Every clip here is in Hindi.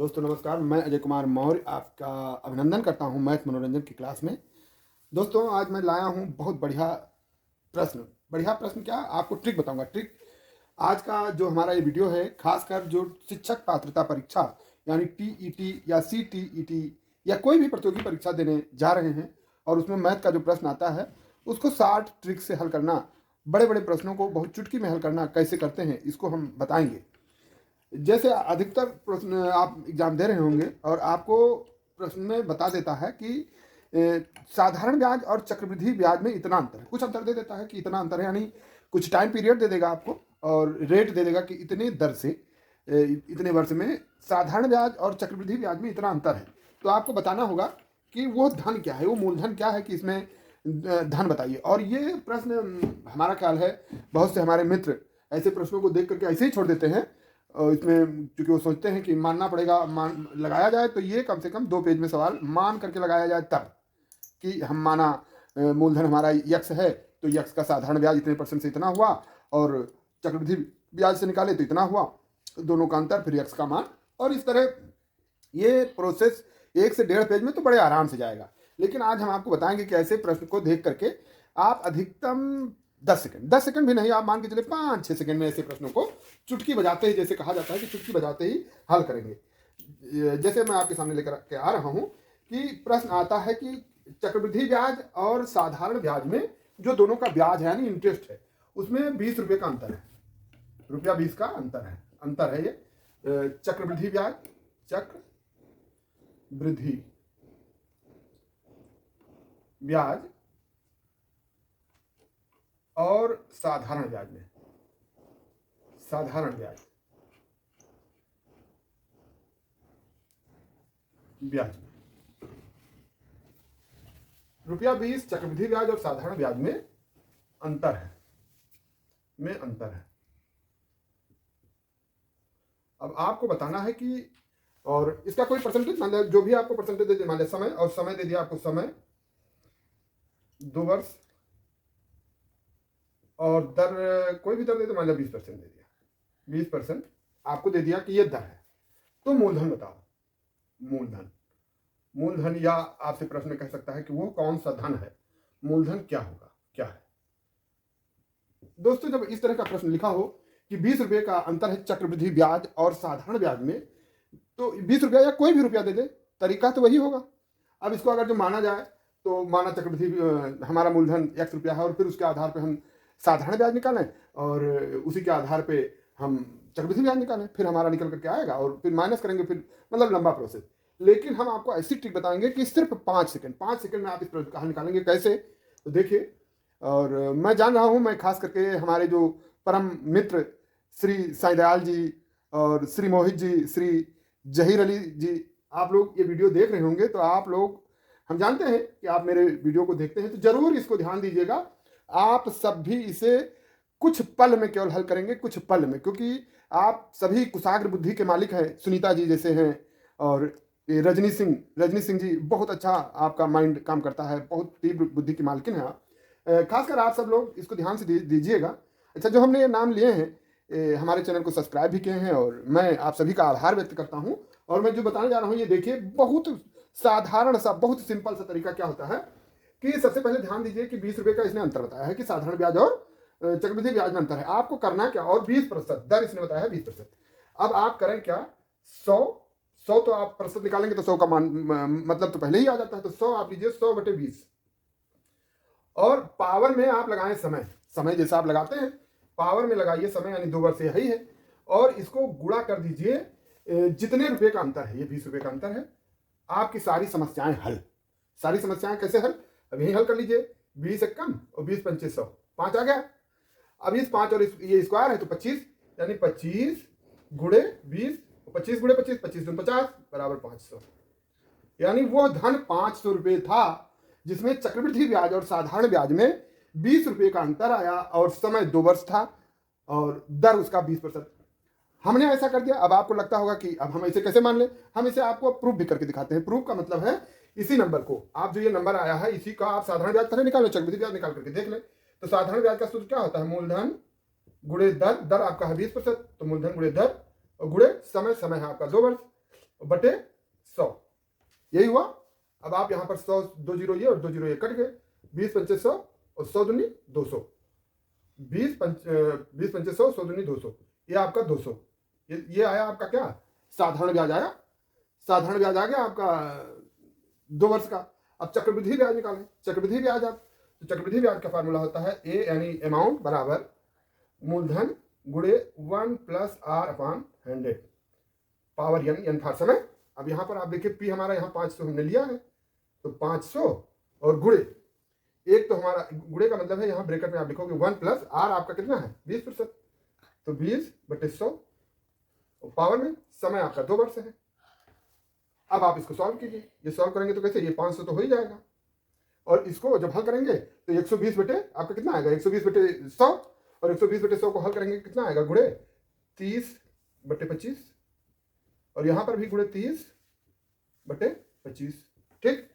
दोस्तों नमस्कार, मैं अजय कुमार मौर्य आपका अभिनंदन करता हूं मैथ मनोरंजन की क्लास में। दोस्तों आज मैं लाया हूं बहुत बढ़िया प्रश्न। बढ़िया प्रश्न क्या, आपको ट्रिक बताऊंगा। ट्रिक आज का जो हमारा ये वीडियो है, खासकर जो शिक्षक पात्रता परीक्षा यानी टीईटी या सीटीईटी या कोई भी प्रतियोगी परीक्षा देने जा रहे हैं और उसमें मैथ का जो प्रश्न आता है उसको 60 ट्रिक से हल करना, बड़े बड़े प्रश्नों को बहुत चुटकी में हल करना कैसे करते हैं इसको हम बताएंगे। जैसे अधिकतर प्रश्न आप एग्जाम दे रहे होंगे और आपको प्रश्न में बता देता है कि साधारण ब्याज और चक्रवृद्धि ब्याज में इतना अंतर है, कुछ अंतर दे देता है कि इतना अंतर है, यानी कुछ टाइम पीरियड दे देगा आपको और रेट दे देगा कि इतने दर से इतने वर्ष में साधारण ब्याज और चक्रवृद्धि ब्याज में इतना अंतर है। तो आपको बताना होगा कि वो धन क्या है, वो मूलधन क्या है, कि इसमें धन बताइए। और ये प्रश्न हमारा ख्याल है बहुत से हमारे मित्र ऐसे प्रश्नों को देख करके ऐसे ही छोड़ देते हैं। इसमें क्योंकि वो सोचते हैं कि मानना पड़ेगा, मान लगाया जाए तो ये कम से कम 2 पेज में सवाल मान करके लगाया जाए, तब कि हम माना मूलधन हमारा यक्स है तो यक्स का साधारण ब्याज इतने % से इतना हुआ और चक्रवृद्धि ब्याज से निकाले तो इतना हुआ, दोनों का अंतर, फिर यक्स का मान। और इस तरह ये प्रोसेस 1 से 1.5 पेज में तो बड़े आराम से जाएगा। लेकिन आज हम आपको बताएंगे कि ऐसे प्रश्न को देख करके आप अधिकतम 10 सेकंड भी नहीं, आप मान के चले 5-6 सेकंड में ऐसे प्रश्नों को चुटकी बजाते ही, जैसे कहा जाता है कि चुटकी बजाते ही हल करेंगे। जैसे मैं आपके सामने लेकर के आ रहा हूं कि प्रश्न आता है कि चक्रवृद्धि ब्याज और साधारण ब्याज में जो दोनों का ब्याज है यानी इंटरेस्ट है उसमें 20 रुपये का अंतर है, ₹20 का अंतर है ये। चक्रवृद्धि ब्याज, चक्रवृद्धि ब्याज और साधारण ब्याज में, साधारण ब्याज में ₹20 चक्रवृद्धि ब्याज और साधारण ब्याज में अंतर है, अब आपको बताना है कि, और इसका कोई परसेंटेज, मान लिया जो भी आपको परसेंटेज दे दिया, मान लिया समय, और समय दे दिया आपको, समय 2 वर्ष, और दर कोई भी दर दे दो, मान लिया 20% दे दिया, 20% आपको दे दिया कि ये दर है। तो मूलधन बताओ, मूलधन या आपसे प्रश्न कह सकता है कि वो कौन सा धन है, मूलधन क्या होगा, क्या है। दोस्तों जब इस तरह का प्रश्न लिखा हो कि 20 रुपये का अंतर है चक्रवृद्धि ब्याज और साधारण ब्याज में, तो 20 रुपया या कोई भी रुपया दे दे, तरीका तो वही होगा। अब इसको अगर जो माना जाए तो माना चक्रवृद्धि हमारा मूलधन X रुपया है और फिर उसके आधार पर हम साधारण ब्याज निकालें और उसी के आधार पे हम चक्रवृद्धि ब्याज निकालें, फिर हमारा निकल करके आएगा और फिर माइनस करेंगे, फिर मतलब लंबा प्रोसेस। लेकिन हम आपको ऐसी ट्रिक बताएंगे कि सिर्फ 5 सेकंड में आप इस प्रश्न का हल निकालेंगे। कैसे, तो देखिए। और मैं जान रहा हूँ, मैं खास करके हमारे जो परम मित्र श्री साईं दयाल जी और श्री मोहित जी, श्री जहीर अली जी, आप लोग ये वीडियो देख रहे होंगे, तो आप लोग, हम जानते हैं कि आप मेरे वीडियो को देखते हैं, तो जरूर इसको ध्यान दीजिएगा। आप सब भी इसे कुछ पल में केवल हल करेंगे, कुछ पल में, क्योंकि आप सभी कुशाग्र बुद्धि के मालिक हैं। सुनीता जी जैसे हैं और ये रजनी सिंह जी, बहुत अच्छा आपका माइंड काम करता है, बहुत तीव्र बुद्धि की मालकिन है आप। खासकर आप सब लोग इसको ध्यान से दीजिएगा। अच्छा, जो हमने ये नाम लिए हैं, हमारे चैनल को सब्सक्राइब भी किए हैं और मैं आप सभी का आभार व्यक्त करता हूं। और मैं जो बताने जा रहा हूं ये देखिए, बहुत साधारण सा, बहुत सिंपल सा तरीका क्या होता है कि सबसे पहले ध्यान दीजिए कि 20 रुपये का इसने अंतर बताया है कि साधारण ब्याज और चक्रवृद्धि ब्याज में अंतर है। आपको करना क्या, और 20% दर इसने बताया है 20%। अब आप करें क्या, 100 तो आप प्रतिशत निकालेंगे तो 100 का मान मतलब तो पहले ही आ जाता है, तो 100 आप लीजिए, 100/20। और पावर में आप लगाएं समय जैसा आप लगाते हैं पावर में लगाइए समय, यानी 2 वर्ष यही है। और इसको गुणा कर दीजिए, जितने रुपए का अंतर है, ये 20 रुपये का अंतर है, आपकी सारी समस्याएं हल। सारी समस्याएं कैसे हल, अब यही हल कर लीजिए। 20 एक कम और 20 पंचे 100, 5 आ गया। अब इस 5 और ये स्क्वायर है तो 25, यानी 25 गुणे 20, 25 गुणे 25, 25 दूनी 50 बराबर 500। यानी वो धन 500 रुपये था जिसमें चक्रवृद्धि ब्याज और साधारण ब्याज में 20 रुपये का अंतर आया और समय 2 वर्ष था और दर उसका 20%। हमने ऐसा कर दिया। अब आपको लगता होगा कि अब हम इसे कैसे मान लें, हम इसे आपको प्रूफ भी करके दिखाते हैं। प्रूफ का मतलब है इसी नंबर को, आप जो ये नंबर आया है इसी का आप साधारण ब्याज पहले निकाल लो, चक्रवृद्धि ब्याज निकाल करके देख लें। तो साधारण ब्याज का सूत्र क्या होता है, मूलधन गुणे दर, दर आपका है 20%, तो मूलधन गुणे दर और गुणे समय, समय है आपका 2 वर्ष। बटे 100, यही हुआ। अब आप यहाँ पर 100, 2 जीरो ये और 2 जीरो ये कट गए, 20 पंचे 100 और 100 दूनी 200, 20 पंचे 100, 100 दूनी 200, ये आपका 200। ये आया आपका क्या, साधारण ब्याज आया। साधारण ब्याज आ गया आपका 2 वर्ष का। अब चक्रवृद्धि ब्याज निकालें। चक्रवृद्धि ब्याज आप, तो चक्रवृद्धि ब्याज का फार्मूला होता है ए यानी अमाउंट बराबर मूलधन गुणे 1 + r/100 पावर n था समय। अब यहाँ पर आप देखिए पी हमारा यहाँ 500 हमने लिया है, तो 500 और गुणे, एक तो हमारा गुणे का मतलब है यहाँ ब्रैकेट में आप लिखोगे 1 + r आपका कितना है 20%, तो 20/100 पावर में समय आपका 2 वर्ष है। अब आप इसको सॉल्व कीजिए। ये सॉल्व करेंगे तो कैसे, ये 500 तो हो ही जाएगा, और इसको जब हल करेंगे तो 120 बटे आपका कितना आएगा 120/100, और 120/100 को हल करेंगे कितना आएगा गुणे 30/25, और यहाँ पर भी गुणे 30/25। ठीक,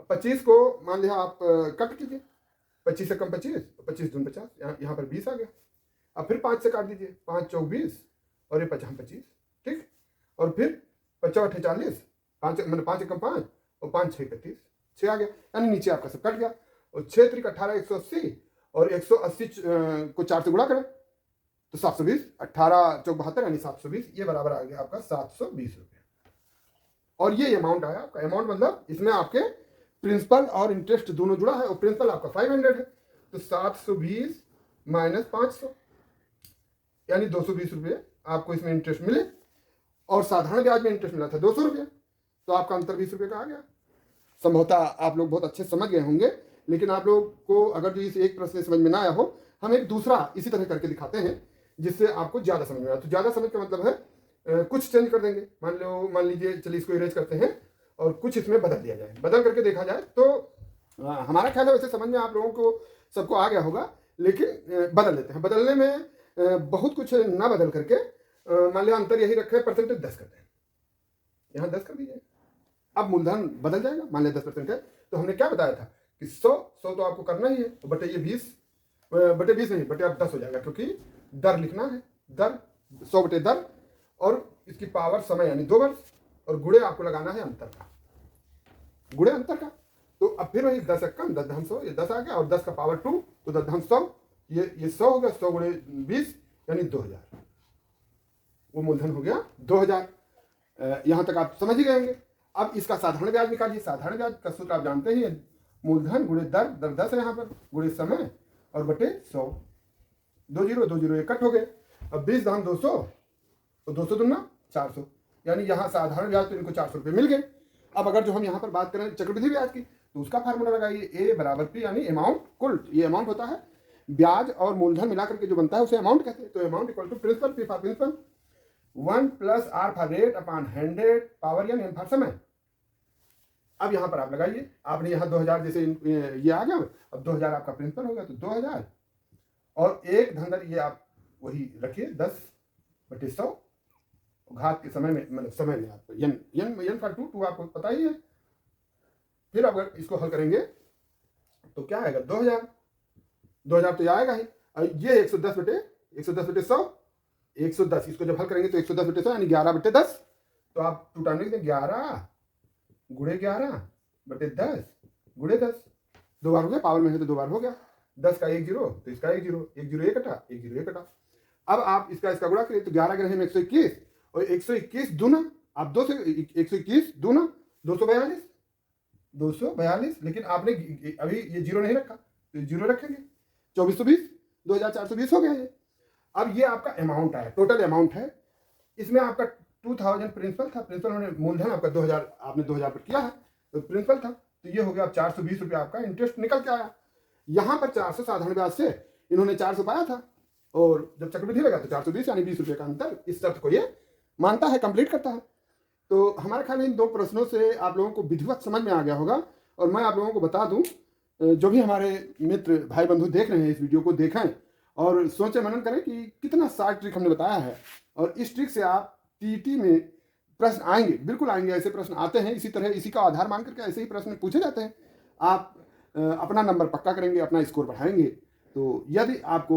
25 को मान लिया आप कट कीजिए, 25 से कम 25, 25 दून 50, यहाँ पर 20 आ गया। अब फिर 5 से काट दीजिए, 5 चौक 20 और ये 50 25। ठीक, और फिर 50 8 40, 5 मतलब 5 कम 5 और 5 6 31, 6 आ गया, यानी नीचे आपका सब कट गया। और 6 3 18 180, और 180 को 4 से गुणा करें तो 720, 18 चौक 72 यानी 720, ये बराबर आ गया आपका 720 रुपये। और ये अमाउंट आया आपका। अमाउंट मतलब इसमें आपके प्रिंसिपल और इंटरेस्ट दोनों जुड़ा है, और प्रिंसिपल आपका 500 है, तो 720 माइनस 500 यानी 220 रुपये आपको इसमें इंटरेस्ट मिले, और साधारण ब्याज में इंटरेस्ट मिला था 200 रुपये, तो आपका अंतर 20 रुपये का आ गया। संभवतः आप लोग बहुत अच्छे समझ गए होंगे, लेकिन आप लोग को अगर जो इस एक प्रश्न समझ में ना आया हो, हम एक दूसरा इसी तरह करके दिखाते हैं जिससे आपको ज़्यादा समझ में आया। तो ज़्यादा समझ का मतलब है कुछ चेंज कर देंगे, मान लीजिए चलिए इसको इरेज करते हैं और कुछ इसमें बदल दिया जाए, बदल करके देखा जाए तो हमारा ख्याल है वैसे समझ में आप लोगों को सबको आ गया होगा, लेकिन बदल लेते हैं। बदलने में बहुत कुछ ना बदल करके मान लिया अंतर यही रखे, परसेंटेज 10 करते हैं, यहाँ 10 कर दीजिए। अब मूलधन बदल जाएगा, मान लिया 10% है, तो हमने क्या बताया था कि 100 तो आपको करना ही है, तो बटे ये 20 नहीं बटे अब 10 हो जाएगा, क्योंकि दर लिखना है, दर 100 बटे दर, और इसकी पावर समय यानी 2 वर्ष, और गुणे आपको लगाना है अंतर का, गुणे अंतर का। तो अब फिर वही 10 कम 10 धन 100, ये 10 आ गया, और 10 का पावर 2 तो 10 धन 100, ये 100 हो गया, 100 गुणे 20 यानी 2000, वो मूलधन हो गया 2000। यहाँ तक आप समझ ही गए होंगे। अब इसका साधारण ब्याज निकालिए। साधारण ब्याज का सूत्र आप जानते ही हैं, मूलधन गुणे दर, दर 10 है यहाँ पर, गुणे समय और बटे 100, 2 जीरो ये कट हो गए। अब 20 दाम 200, तो 200 दूना 400, यानी यहाँ साधारण ब्याज तो इनको 400 रुपये मिल गए। अब अगर जो हम यहाँ पर बात करें चक्रवृद्धि ब्याज की, तो उसका फार्मूला लगाइए, ए बराबर पी यानी अमाउंट कुल, ये अमाउंट होता है, ब्याज और मूलधन मिलाकर के जो बनता है उसे अमाउंट कहते हैं। तो amount equal to principal, P for principal, 1 + r for rate upon 100 power n for समय। अब यहाँ पर आप लगाइए, आपने यहाँ 2000 जैसे ये आ गया, अब 2000 आपका प्रिंसिपल हो गया, तो 2000 और एक धनदर ये आप वही रखिए 10/100, घात के समय में मतलब समय में आपको n का 2 आपको पता ही है। फिर अगर इसको हल करेंगे तो क्या आएगा 2000 तो ये आएगा ही, और ये 110/100, 110 इसको जब हल करेंगे तो 110/100 यानी 11/10, तो आप 2 टाइम लिख दें, 11 गुणे 11/10 गुणे 10, 2 बार हो गया, पावर में है तो 2 बार हो गया, 10 का 1 जीरो तो इसका 1 जीरो, 1 जीरो 1 कटा, 1 जीरो 1 कटा। अब आप इसका गुणा करिए तो 11 ग्रह में 121, और 121 दूना आप 2 से 121 दूना 242, लेकिन आपने अभी ये जीरो नहीं रखा, तो जीरो रखेंगे, 2420, 2420 हो गया ये। अब ये आपका अमाउंट आया, टोटल अमाउंट है। इसमें आपका 2000 प्रिंसिपल था, प्रिंसिपल उन्होंने मूलधन आपका 2000 आपने 2000 पर किया है, तो प्रिंसिपल था, तो ये हो गया 420 रुपये आपका इंटरेस्ट निकल के आया। यहाँ पर 400 साधारण ब्याज से इन्होंने 400 पाया था, और जब चक्रवृद्धि लगा तो 420 यानी 20 रुपये का अंतर, इस शर्त को ये मानता है, कंप्लीट करता है। तो हमारे ख्याल में इन 2 प्रश्नों से आप लोगों को विधिवत समझ में आ गया होगा। और मैं आप लोगों को बता दूं, जो भी हमारे मित्र भाई बंधु देख रहे हैं इस वीडियो को, देखें और सोचें मनन करें कि कितना शार्ट ट्रिक हमने बताया है, और इस ट्रिक से आप टीटी में प्रश्न आएंगे, बिल्कुल आएंगे, ऐसे प्रश्न आते हैं, इसी तरह इसी का आधार मान करके ऐसे ही प्रश्न पूछे जाते हैं। आप अपना नंबर पक्का करेंगे, अपना स्कोर बढ़ाएंगे। तो यदि आप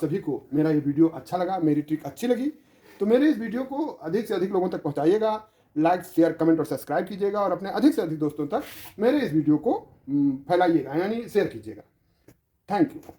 सभी को मेरा ये वीडियो अच्छा लगा, मेरी ट्रिक अच्छी लगी, तो मेरे इस वीडियो को अधिक से अधिक लोगों तक पहुंचाइएगा। लाइक, शेयर, कमेंट और सब्सक्राइब कीजिएगा और अपने अधिक से अधिक दोस्तों तक मेरे इस वीडियो को फैलाइएगा, यानी शेयर कीजिएगा। Thank you.